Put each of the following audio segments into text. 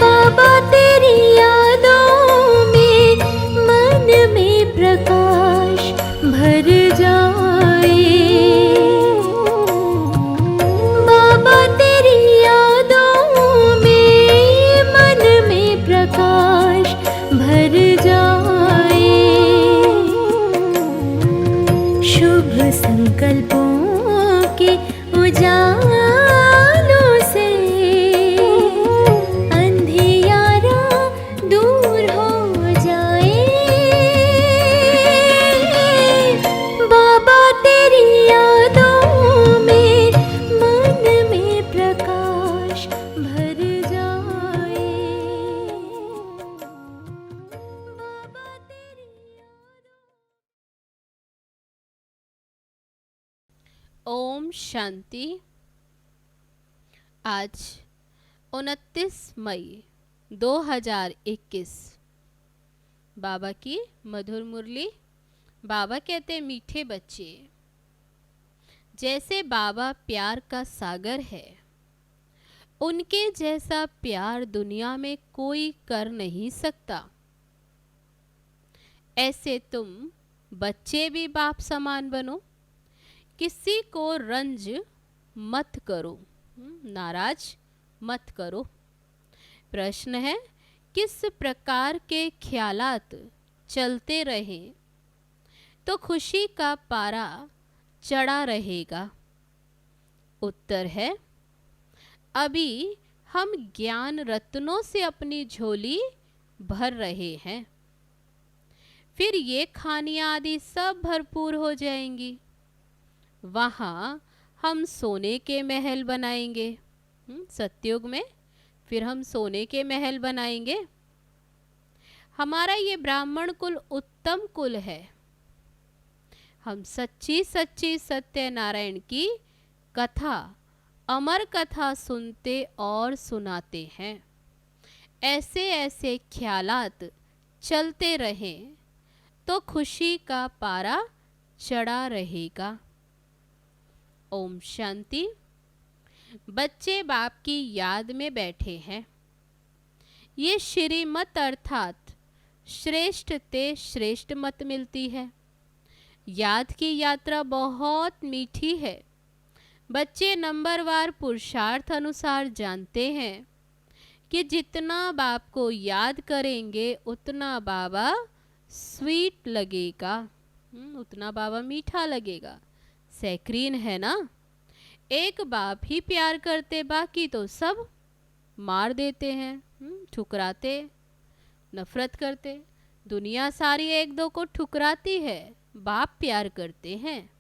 बाबा तेरी यादों में मन में प्रकाश भर जाए। बाबा तेरी यादों में मन में प्रकाश भर जाए। शुभ संकल्पों के उजालों से अंधियारा दूर हो जाए। बाबा तेरी यादों में मन में प्रकाश भर जाए। बाबा तेरी ओम शांति। आज 29 मई 2021 बाबा की मधुर मुरली। बाबा कहते मीठे बच्चे, जैसे बाबा प्यार का सागर है, उनके जैसा प्यार दुनिया में कोई कर नहीं सकता। ऐसे तुम बच्चे भी बाप समान बनो। किसी को रंज मत करो, नाराज मत करो। प्रश्न है, किस प्रकार के ख्यालात चलते रहें तो खुशी का पारा चढ़ा रहेगा? उत्तर है, अभी हम ज्ञान रत्नों से अपनी झोली भर रहे हैं, फिर ये खानियां आदि सब भरपूर हो जाएंगी। वहाँ हम सोने के महल बनाएंगे। सतयुग में फिर हम सोने के महल बनाएंगे। हमारा ये ब्राह्मण कुल उत्तम कुल है। हम सच्ची सच्ची सत्यनारायण की कथा, अमर कथा सुनते और सुनाते हैं। ऐसे ऐसे ख्यालात चलते रहें तो खुशी का पारा चढ़ा रहेगा। ओम शांति। बच्चे बाप की याद में बैठे हैं। ये श्रीमत अर्थात श्रेष्ठ ते श्रेष्ठ मत मिलती है। याद की यात्रा बहुत मीठी है। बच्चे नंबरवार पुरुषार्थ अनुसार जानते हैं कि जितना बाप को याद करेंगे उतना बाबा स्वीट लगेगा, उतना बाबा मीठा लगेगा। सैक्रीन है ना, एक बाप ही प्यार करते, बाकी तो सब मार देते हैं, ठुकराते, नफरत करते। दुनिया सारी एक दो को ठुकराती है, बाप प्यार करते हैं।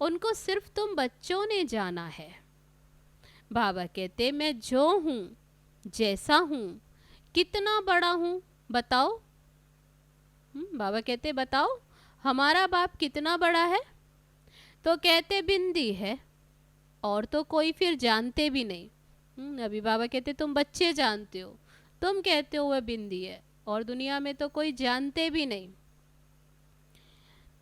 उनको सिर्फ तुम बच्चों ने जाना है। बाबा कहते मैं जो हूँ, जैसा हूँ, कितना बड़ा हूँ बताओ। बाबा कहते बताओ हमारा बाप कितना बड़ा है? तो कहते बिंदी है, और तो कोई फिर जानते भी नहीं। अभी बाबा कहते तुम बच्चे जानते हो, तुम कहते हो वह बिंदी है, और दुनिया में तो कोई जानते भी नहीं।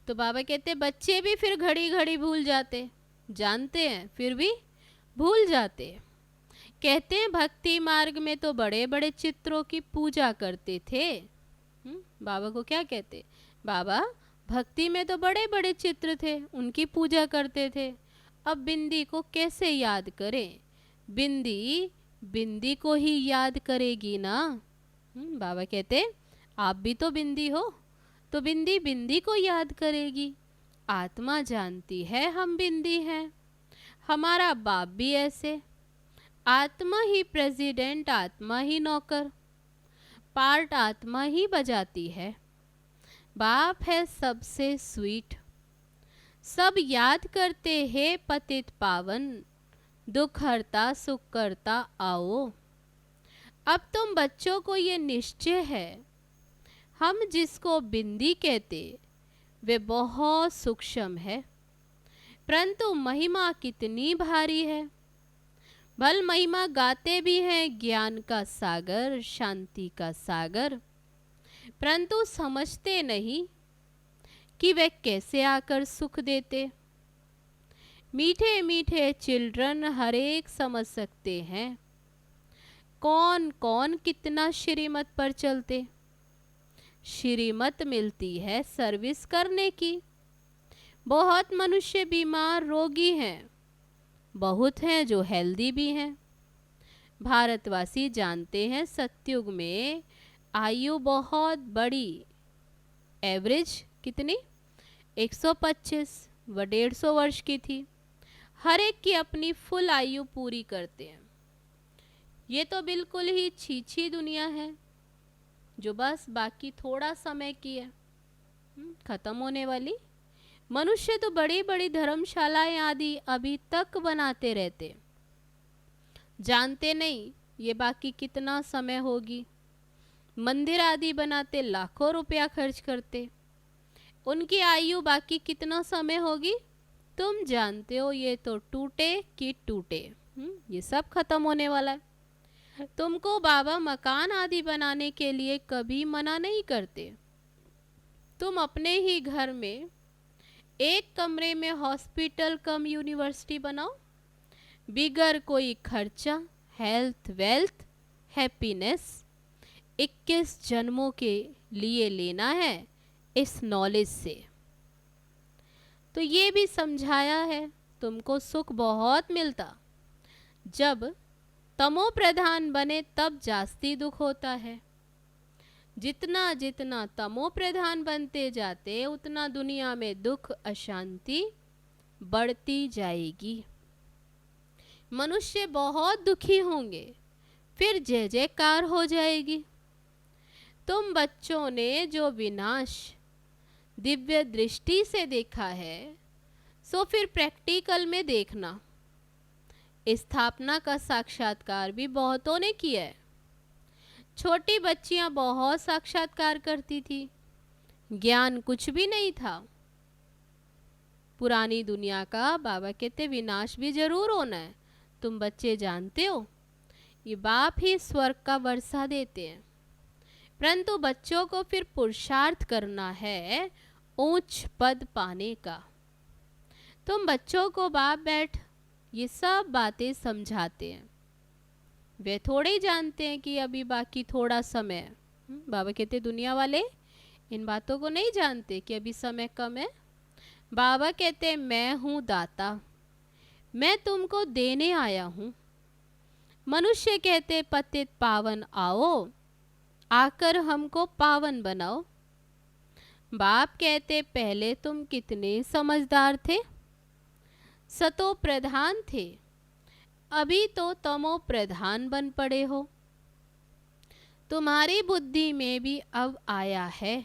तो बाबा कहते बच्चे भी फिर घड़ी घड़ी भूल जाते, जानते हैं फिर भी भूल जाते। कहते हैं भक्ति मार्ग में तो बड़े बड़े चित्रों की पूजा करते थे। बाबा को क्या कहते? बाबा भक्ति में तो बड़े बड़े चित्र थे, उनकी पूजा करते थे। अब बिंदी को कैसे याद करें? बिंदी बिंदी को ही याद करेगी ना। बाबा कहते आप भी तो बिंदी हो, तो बिंदी बिंदी को याद करेगी। आत्मा जानती है हम बिंदी हैं। हमारा बाप भी ऐसे, आत्मा ही प्रेसिडेंट, आत्मा ही नौकर, पार्ट आत्मा ही बजाती है। बाप है सबसे स्वीट। सब याद करते हैं पतित पावन, दुख हरता सुख करता आओ। अब तुम बच्चों को ये निश्चय है, हम जिसको बिंदी कहते वे बहुत सूक्ष्म है, परंतु महिमा कितनी भारी है। भल महिमा गाते भी हैं ज्ञान का सागर, शांति का सागर, परंतु समझते नहीं कि वे कैसे आकर सुख देते। मीठे मीठे चिल्ड्रन हर एक समझ सकते हैं, कौन कौन कितना श्रीमत पर चलते। श्रीमत मिलती है सर्विस करने की। बहुत मनुष्य बीमार रोगी हैं, बहुत हैं जो हेल्दी भी हैं। भारतवासी जानते हैं सतयुग में आयु बहुत बड़ी, एवरेज कितनी 125 व 150 वर्ष की थी। हर एक की अपनी फुल आयु पूरी करते हैं। ये तो बिल्कुल ही छीछी दुनिया है जो बस बाकी थोड़ा समय की है, खत्म होने वाली। मनुष्य तो बड़ी बड़ी धर्मशालाएं आदि अभी तक बनाते रहते, जानते नहीं ये बाकी कितना समय होगी। मंदिर आदि बनाते लाखों रुपया खर्च करते, उनकी आयु बाकी कितना समय होगी तुम जानते हो। ये तो टूटे कि टूटे, ये सब खत्म होने वाला है। तुमको बाबा मकान आदि बनाने के लिए कभी मना नहीं करते। तुम अपने ही घर में एक कमरे में हॉस्पिटल कम यूनिवर्सिटी बनाओ, बिगर कोई खर्चा। हेल्थ वेल्थ हैप्पीनेस 21 जन्मों के लिए लेना है इस नॉलेज से। तो ये भी समझाया है तुमको सुख बहुत मिलता, जब तमो प्रधान बने तब जास्ती दुख होता है। जितना जितना तमो प्रधान बनते जाते उतना दुनिया में दुख अशांति बढ़ती जाएगी। मनुष्य बहुत दुखी होंगे, फिर जय जयकार हो जाएगी। तुम बच्चों ने जो विनाश दिव्य दृष्टि से देखा है, सो फिर प्रैक्टिकल में देखना। स्थापना का साक्षात्कार भी बहुतों ने किया है। छोटी बच्चियां बहुत साक्षात्कार करती थी, ज्ञान कुछ भी नहीं था। पुरानी दुनिया का बाबा कहते विनाश भी जरूर होना है। तुम बच्चे जानते हो ये बाप ही स्वर्ग का वर्षा देते हैं, परंतु बच्चों को फिर पुरुषार्थ करना है ऊंच पद पाने का। तुम बच्चों को बाप बैठ ये सब बातें समझाते हैं, वे थोड़े ही जानते हैं कि अभी बाकी थोड़ा समय है। बाबा कहते दुनिया वाले इन बातों को नहीं जानते कि अभी समय कम है। बाबा कहते मैं हूँ दाता, मैं तुमको देने आया हूँ। मनुष्य कहते पतित पावन आओ, आकर हमको पावन बनाओ। बाप कहते पहले तुम कितने समझदार थे, सतो प्रधान थे, अभी तो तमो प्रधान बन पड़े हो। तुम्हारी बुद्धि में भी अब आया है।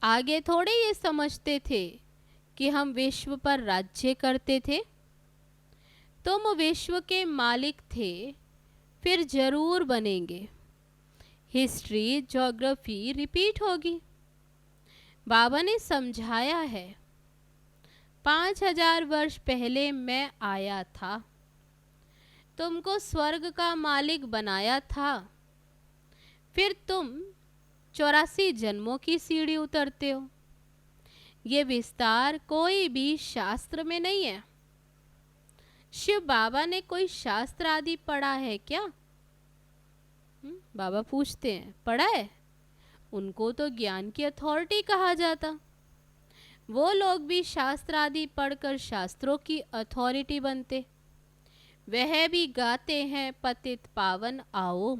आगे थोड़े ये समझते थे कि हम विश्व पर राज्य करते थे। तुम विश्व के मालिक थे, फिर जरूर बनेंगे। हिस्ट्री ज्योग्राफी रिपीट होगी। बाबा ने समझाया है 5000 वर्ष पहले मैं आया था, तुमको स्वर्ग का मालिक बनाया था, फिर तुम 84 जन्मों की सीढ़ी उतरते हो। ये विस्तार कोई भी शास्त्र में नहीं है। शिव बाबा ने कोई शास्त्र आदि पढ़ा है क्या? बाबा पूछते हैं पढ़ा है? उनको तो ज्ञान की अथॉरिटी कहा जाता। वो लोग भी शास्त्र आदि पढ़कर शास्त्रों की अथॉरिटी बनते। वह भी गाते हैं पतित पावन आओ।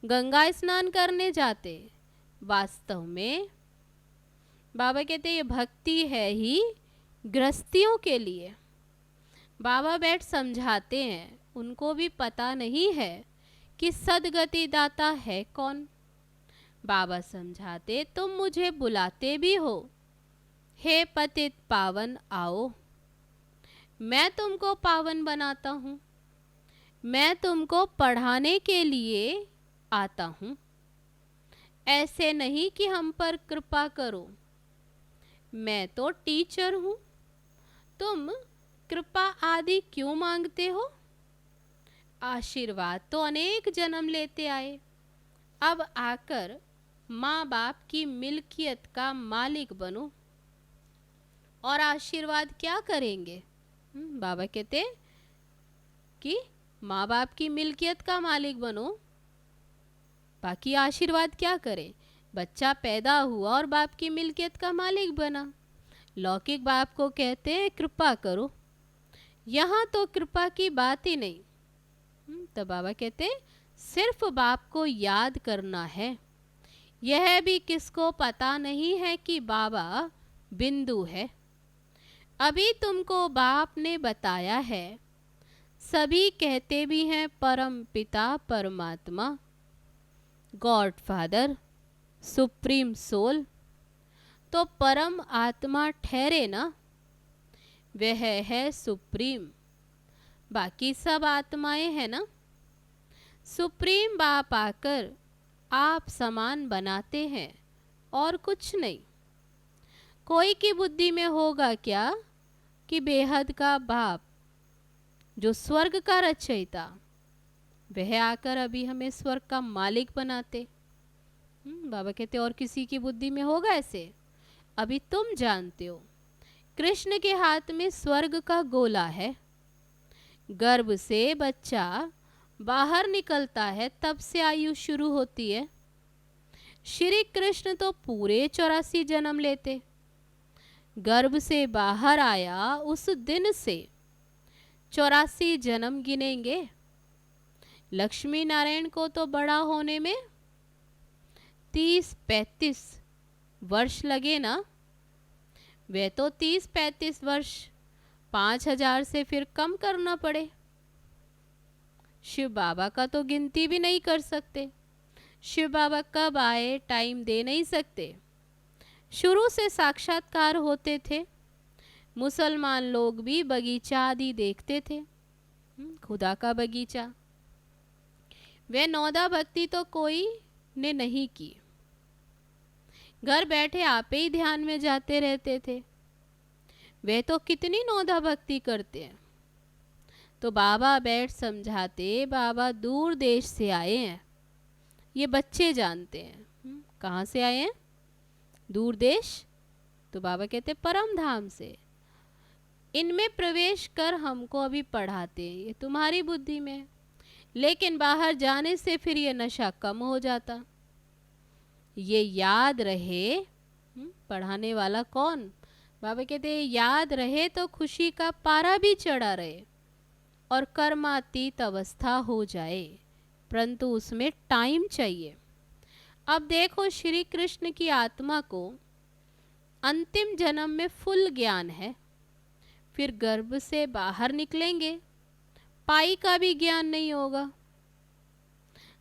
गंगा स्नान करने जाते, वास्तव में बाबा कहते ये भक्ति है ही गृहस्थियों के लिए। बाबा बैठ समझाते हैं, उनको भी पता नहीं है कि सदगति दाता है कौन। बाबा समझाते तुम मुझे बुलाते भी हो, हे पतित पावन आओ। मैं तुमको पावन बनाता हूँ, मैं तुमको पढ़ाने के लिए आता हूँ। ऐसे नहीं कि हम पर कृपा करो, मैं तो टीचर हूँ, तुम कृपा आदि क्यों मांगते हो? आशीर्वाद तो अनेक जन्म लेते आए, अब आकर माँ बाप की मिल्कियत का मालिक बनो। और आशीर्वाद क्या करेंगे? बाबा कहते कि माँ बाप की मिल्कियत का मालिक बनो, बाकी आशीर्वाद क्या करें? बच्चा पैदा हुआ और बाप की मिल्कियत का मालिक बना। लौकिक बाप को कहते हैं कृपा करो, यहाँ तो कृपा की बात ही नहीं। तो बाबा कहते सिर्फ बाप को याद करना है। यह भी किसको पता नहीं है कि बाबा बिंदु है। अभी तुमको बाप ने बताया है, सभी कहते भी हैं परम पिता परमात्मा, गॉड फादर, सुप्रीम सोल। तो परम आत्मा ठहरे ना, वह है सुप्रीम, बाकी सब आत्माएं हैं ना। सुप्रीम बाप आकर आप समान बनाते हैं और कुछ नहीं। कोई की बुद्धि में होगा क्या कि बेहद का बाप जो स्वर्ग का रचयिता, वह आकर अभी हमें स्वर्ग का मालिक बनाते। बाबा कहते और किसी की बुद्धि में होगा ऐसे? अभी तुम जानते हो, कृष्ण के हाथ में स्वर्ग का गोला है। गर्भ से बच्चा बाहर निकलता है तब से आयु शुरू होती है। श्री कृष्ण तो पूरे 84 जन्म लेते, गर्भ से बाहर आया उस दिन से 84 जन्म गिनेंगे। लक्ष्मी नारायण को तो बड़ा होने में 30-35 वर्ष लगे ना। वे तो 30-35 वर्ष 5000 से फिर कम करना पड़े। शिव बाबा का तो गिनती भी नहीं कर सकते। शिव बाबा कब आए टाइम दे नहीं सकते। शुरू से साक्षात्कार होते थे। मुसलमान लोग भी बगीचा आदि देखते थे, खुदा का बगीचा। वे नौदा भक्ति तो कोई ने नहीं की, घर बैठे आपे ही ध्यान में जाते रहते थे। वे तो कितनी नौदा भक्ति करते हैं। तो बाबा बैठ समझाते, बाबा दूर देश से आए हैं, ये बच्चे जानते हैं। कहाँ से आए हैं? दूर देश। तो बाबा कहते परम धाम से। इनमें प्रवेश कर हमको अभी पढ़ाते हैं, ये तुम्हारी बुद्धि में। लेकिन बाहर जाने से फिर ये नशा कम हो जाता। ये याद रहे, पढ़ाने वाला कौन? बाबा कहते याद रहे तो खुशी का पारा भी चढ़ा रहे और कर्मातीत अवस्था हो जाए, परंतु उसमें टाइम चाहिए। अब देखो श्री कृष्ण की आत्मा को अंतिम जन्म में फुल ज्ञान है, फिर गर्भ से बाहर निकलेंगे, पाई का भी ज्ञान नहीं होगा।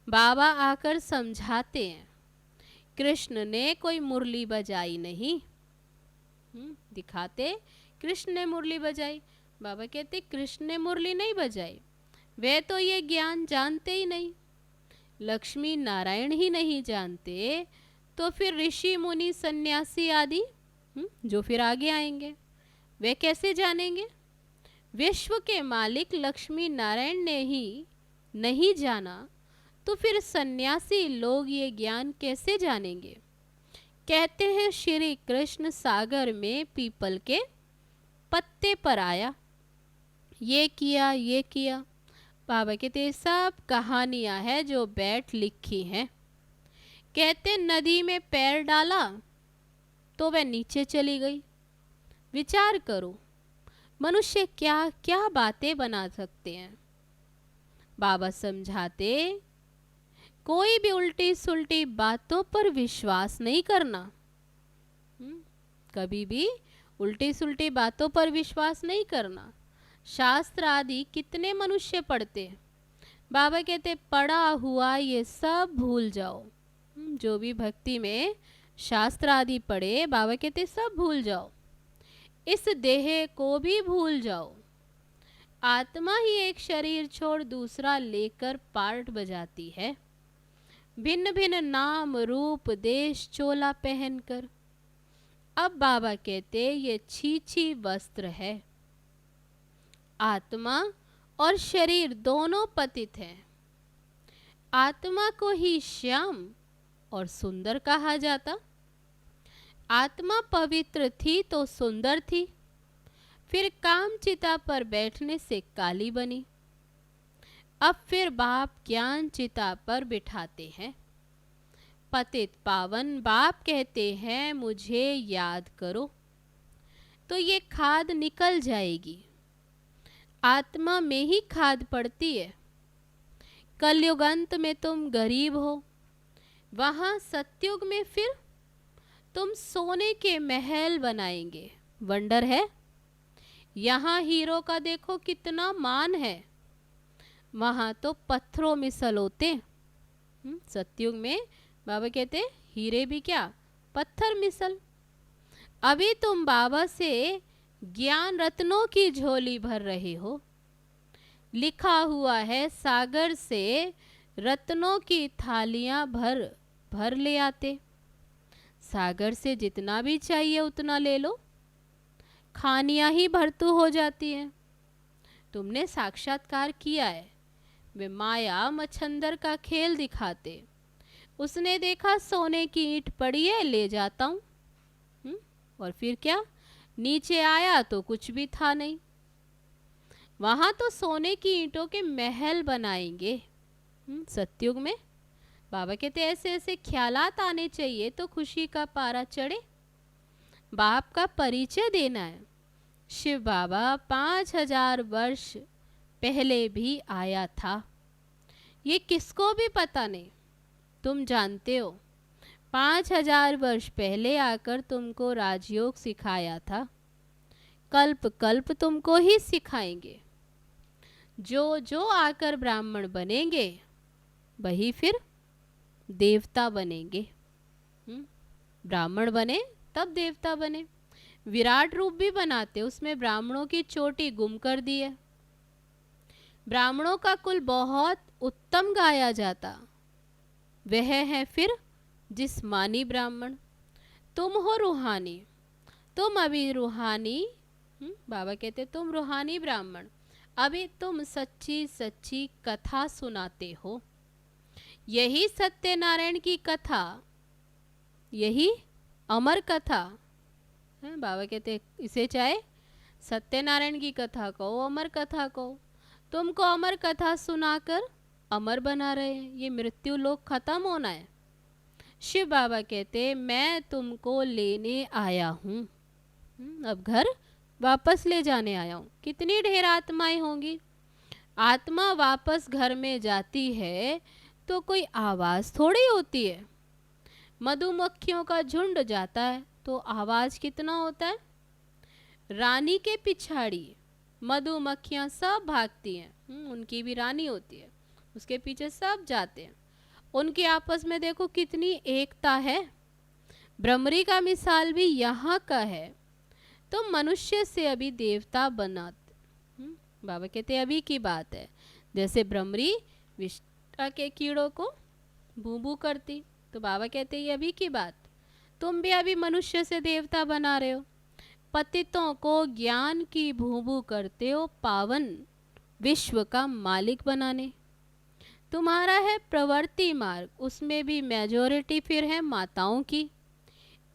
बाबा आकर समझाते हैं, कृष्ण ने कोई मुरली बजाई नहीं। दिखाते कृष्ण ने मुरली बजाई। बाबा कहते कृष्ण ने मुरली नहीं बजाई, वे तो ये ज्ञान जानते ही नहीं। लक्ष्मी नारायण ही नहीं जानते तो फिर ऋषि मुनि सन्यासी आदि जो फिर आगे आएंगे, वे कैसे जानेंगे? विश्व के मालिक लक्ष्मी नारायण ने ही नहीं जाना तो फिर सन्यासी लोग ये ज्ञान कैसे जानेंगे? कहते हैं श्री कृष्ण सागर में पीपल के पत्ते पर आया, ये किया ये किया। बाबा कहते सब कहानियां हैं जो बैठ लिखी हैं। कहते नदी में पैर डाला तो वह नीचे चली गई। विचार करो, मनुष्य क्या क्या बातें बना सकते हैं। बाबा समझाते कोई भी उल्टी सुल्टी बातों पर विश्वास नहीं करना। कभी भी उल्टी सुल्टी बातों पर विश्वास नहीं करना। शास्त्र आदि कितने मनुष्य पढ़ते हैं, बाबा कहते पढ़ा हुआ ये सब भूल जाओ। जो भी भक्ति में शास्त्र आदि पढ़े, बाबा कहते सब भूल जाओ, इस देह को भी भूल जाओ। आत्मा ही एक शरीर छोड़ दूसरा लेकर पार्ट बजाती है, भिन्न भिन्न नाम रूप देश चोला पहनकर। अब बाबा कहते ये छीछी वस्त्र है। आत्मा और शरीर दोनों पतित हैं। आत्मा को ही श्याम और सुंदर कहा जाता। आत्मा पवित्र थी तो सुंदर थी, फिर कामचिता पर बैठने से काली बनी। अब फिर बाप ज्ञान चिता पर बिठाते हैं। पतित पावन बाप कहते हैं मुझे याद करो, तो ये खाद निकल जाएगी। आत्मा में ही खाद पड़ती है। कलयुग अंत में तुम गरीब हो, वहां सतयुग में फिर तुम सोने के महल बनाएंगे। वंडर है। यहाँ हीरो का देखो कितना मान है, वहां तो पत्थरों में सलोते। सतयुग में बाबा कहते हीरे भी क्या, पत्थर मिसल। अभी तुम बाबा से ज्ञान रत्नों की झोली भर रहे हो। लिखा हुआ है सागर से रत्नों की थालियां भर भर ले आते। सागर से जितना भी चाहिए उतना ले लो, खानियां ही भरतू हो जाती हैं। तुमने साक्षात्कार किया है। वे माया मच्छंदर का खेल दिखाते। उसने देखा सोने की ईंट पड़ी है, ले जाता हूं। और फिर क्या, नीचे आया तो कुछ भी था नहीं। वहां तो सोने की ईंटों के महल बनाएंगे। सतयुग में बाबा कहते ऐसे ऐसे ख्यालात आने चाहिए तो खुशी का पारा चढ़े। बाप का परिचय देना है। शिव बाबा 5000 वर्ष पहले भी आया था, ये किसको भी पता नहीं। तुम जानते हो 5000 वर्ष पहले आकर तुमको राजयोग सिखाया था। कल्प कल्प तुमको ही सिखाएंगे। जो जो आकर ब्राह्मण बनेंगे वही फिर देवता बनेंगे। ब्राह्मण बने तब देवता बने। विराट रूप भी बनाते, उसमें ब्राह्मणों की चोटी गुम कर दी है। ब्राह्मणों का कुल बहुत उत्तम गाया जाता, वह है फिर जिस्मानी ब्राह्मण। तुम हो रूहानी, तुम अभी रूहानी। बाबा कहते तुम रूहानी ब्राह्मण, अभी तुम सच्ची सच्ची कथा सुनाते हो। यही सत्यनारायण की कथा, यही अमर कथा है। बाबा कहते इसे चाहे सत्यनारायण की कथा कहो, अमर कथा कहो। तुमको अमर कथा सुनाकर अमर बना रहे हैं। ये मृत्यु लोक खत्म होना है। शिव बाबा कहते मैं तुमको लेने आया हूँ, अब घर वापस ले जाने आया हूँ। कितनी ढेर आत्माएं होंगी। आत्मा वापस घर में जाती है तो कोई आवाज़ थोड़ी होती है। मधुमक्खियों का झुंड जाता है तो आवाज़ कितना होता है। रानी के पिछाड़ी मधुमक्खियाँ सब भागती हैं। उनकी भी रानी होती है, उसके पीछे सब जाते हैं। उनकी आपस में देखो कितनी एकता है। भ्रमरी का मिसाल भी यहाँ का है। तो मनुष्य से अभी देवता बनाते। बाबा कहते अभी की बात है। जैसे भ्रमरी विष्टा के कीड़ों को भू भू करती, तो बाबा कहते ये अभी की बात। तुम भी अभी मनुष्य से देवता बना रहे हो। पतितों को ज्ञान की भू भू करते हो, पावन विश्व का मालिक बनाने। तुम्हारा है प्रवृत्ति मार्ग, उसमें भी मेजॉरिटी फिर है माताओं की,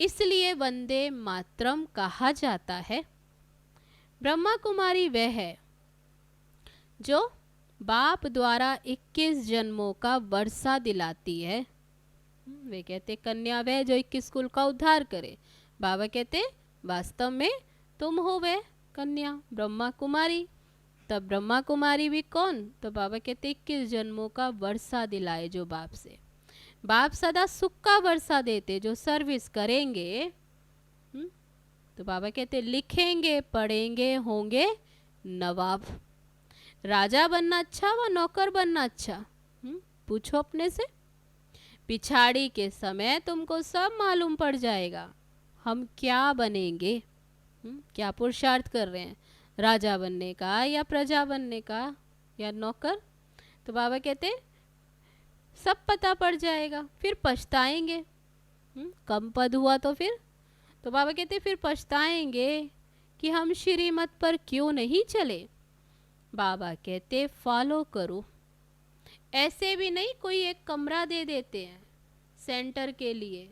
इसलिए वंदे मातरम कहा जाता है। ब्रह्मा कुमारी वह है जो बाप द्वारा 21 जन्मों का वर्षा दिलाती है। वे कहते कन्या वह जो 21 कुल का उद्धार करे। बाबा कहते वास्तव में तुम हो वह कन्या ब्रह्मा कुमारी। तब ब्रह्मा कुमारी भी कौन, तो बाबा कहते 21 जन्मों का वर्षा दिलाए जो बाप से। बाप सदा सुख का वर्षा देते जो सर्विस करेंगे। तो बाबा कहते लिखेंगे पढ़ेंगे होंगे नवाब। राजा बनना अच्छा व नौकर बनना अच्छा, पूछो अपने से। पिछाड़ी के समय तुमको सब मालूम पड़ जाएगा हम क्या बनेंगे, क्या पुरुषार्थ कर रहे हैं। राजा बनने का या प्रजा बनने का या नौकर? तो बाबा कहते सब पता पड़ जाएगा, फिर पछताएंगे। कम पद हुआ तो फिर? तो बाबा कहते फिर पछताएंगे कि हम श्रीमत पर क्यों नहीं चले। बाबा कहते फॉलो करो। ऐसे भी नहीं कोई एक कमरा दे देते हैं सेंटर के लिए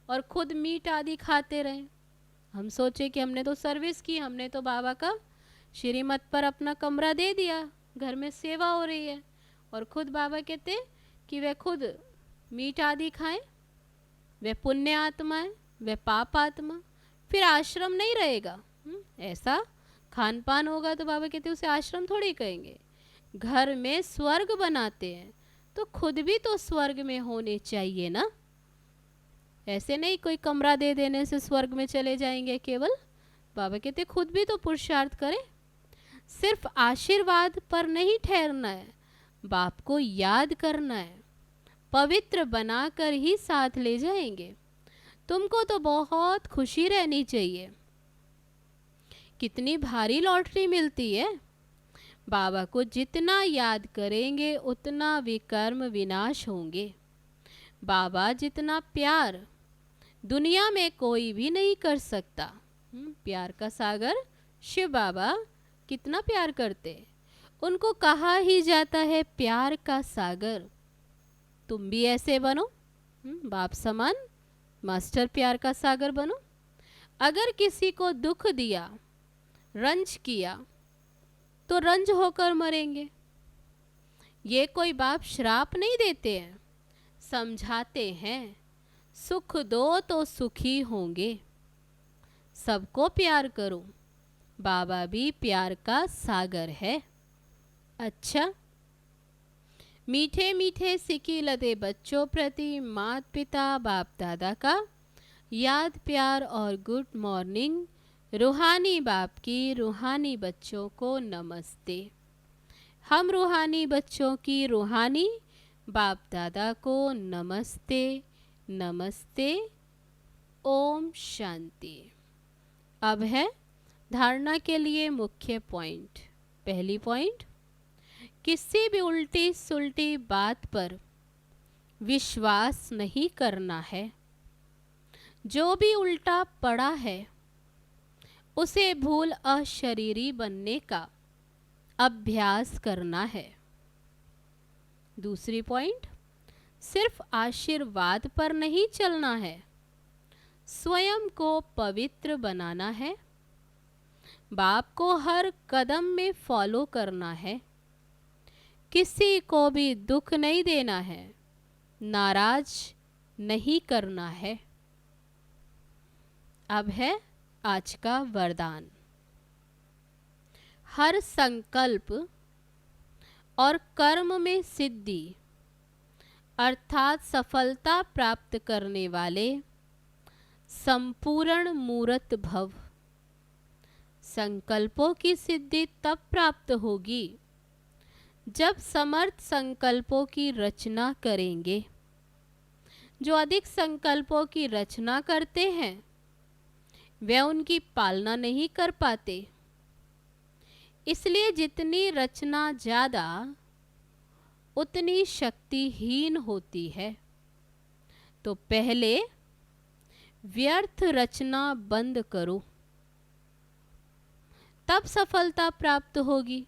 और खुद मीट आदि खाते रहें। हम सोचे कि हमने तो सर्विस की, हमने तो बाबा का श्रीमत पर अपना कमरा दे दिया, घर में सेवा हो रही है, और खुद बाबा कहते कि वे खुद मीट आदि खाएं। वे पुण्य आत्मा है, वे पाप आत्मा, फिर आश्रम नहीं रहेगा। ऐसा खान पान होगा तो बाबा कहते उसे आश्रम थोड़ी कहेंगे। घर में स्वर्ग बनाते हैं तो खुद भी तो स्वर्ग में होने चाहिए ना। ऐसे नहीं कोई कमरा दे देने से स्वर्ग में चले जाएंगे केवल। बाबा कहते खुद भी तो पुरुषार्थ करें। सिर्फ आशीर्वाद पर नहीं ठहरना है, बाप को याद करना है, पवित्र बनाकर ही साथ ले जाएंगे। तुमको तो बहुत खुशी रहनी चाहिए। कितनी भारी लॉटरी मिलती है। बाबा को जितना याद करेंगे उतना विकर्म विनाश होंगे। बाबा जितना प्यार दुनिया में कोई भी नहीं कर सकता। प्यार का सागर शिव बाबा कितना प्यार करते। उनको कहा ही जाता है प्यार का सागर। तुम भी ऐसे बनो, बाप समान मास्टर प्यार का सागर बनो। अगर किसी को दुख दिया, रंज किया, तो रंज होकर मरेंगे। ये कोई बाप श्राप नहीं देते हैं, समझाते हैं सुख दो तो सुखी होंगे। सबको प्यार करो, बाबा भी प्यार का सागर है। अच्छा, मीठे मीठे सिकी लदे बच्चों प्रति माता पिता बाप दादा का याद प्यार और गुड मॉर्निंग। रूहानी बाप की रूहानी बच्चों को नमस्ते। हम रूहानी बच्चों की रूहानी बाप दादा को नमस्ते नमस्ते। ओम शांति। अब है धारणा के लिए मुख्य पॉइंट। पहली पॉइंट, किसी भी उल्टी सुल्टी बात पर विश्वास नहीं करना है। जो भी उल्टा पड़ा है उसे भूल अशरीरी बनने का अभ्यास करना है। दूसरी पॉइंट, सिर्फ आशीर्वाद पर नहीं चलना है, स्वयं को पवित्र बनाना है। बाप को हर कदम में फॉलो करना है। किसी को भी दुख नहीं देना है, नाराज नहीं करना है। अब है आज का वरदान। हर संकल्प और कर्म में सिद्धि अर्थात सफलता प्राप्त करने वाले संपूर्ण मूर्त भव। संकल्पों की सिद्धि तब प्राप्त होगी जब समर्थ संकल्पों की रचना करेंगे। जो अधिक संकल्पों की रचना करते हैं वे उनकी पालना नहीं कर पाते। इसलिए जितनी रचना ज़्यादा उतनी शक्तिहीन होती है। तो पहले व्यर्थ रचना बंद करो, तब सफलता प्राप्त होगी।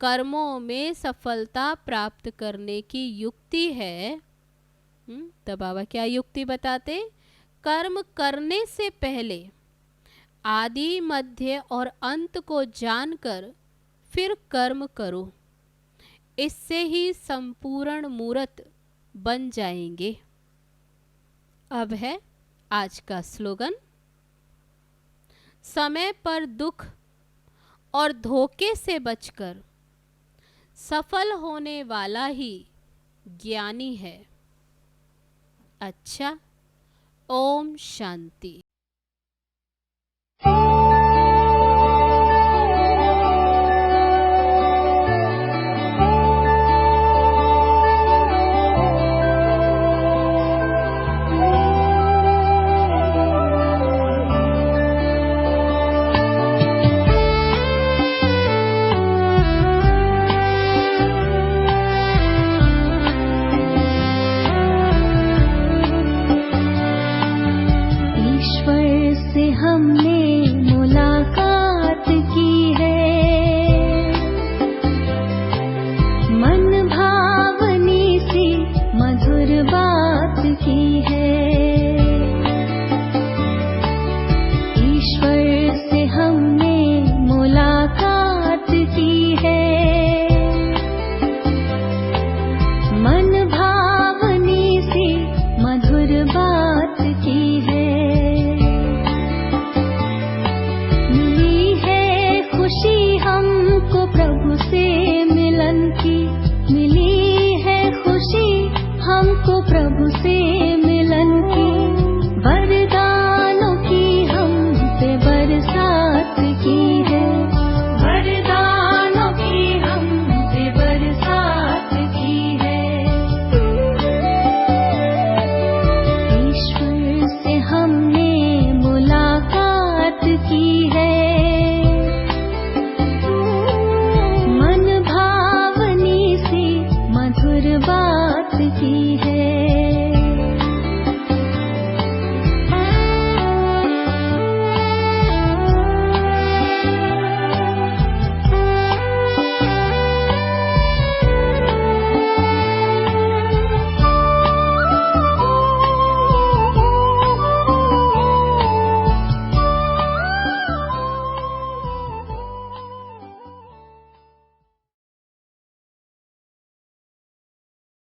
कर्मों में सफलता प्राप्त करने की युक्ति है। तब बाबा क्या युक्ति बताते? कर्म करने से पहले आदि मध्य और अंत को जानकर फिर कर्म करो। इससे ही संपूर्ण मूर्त बन जाएंगे। अब है आज का स्लोगन। समय पर दुख और धोखे से बचकर सफल होने वाला ही ज्ञानी है। अच्छा, ओम शांति। प्रभु से मिलन की, वरदानों की हम पे बरसात की।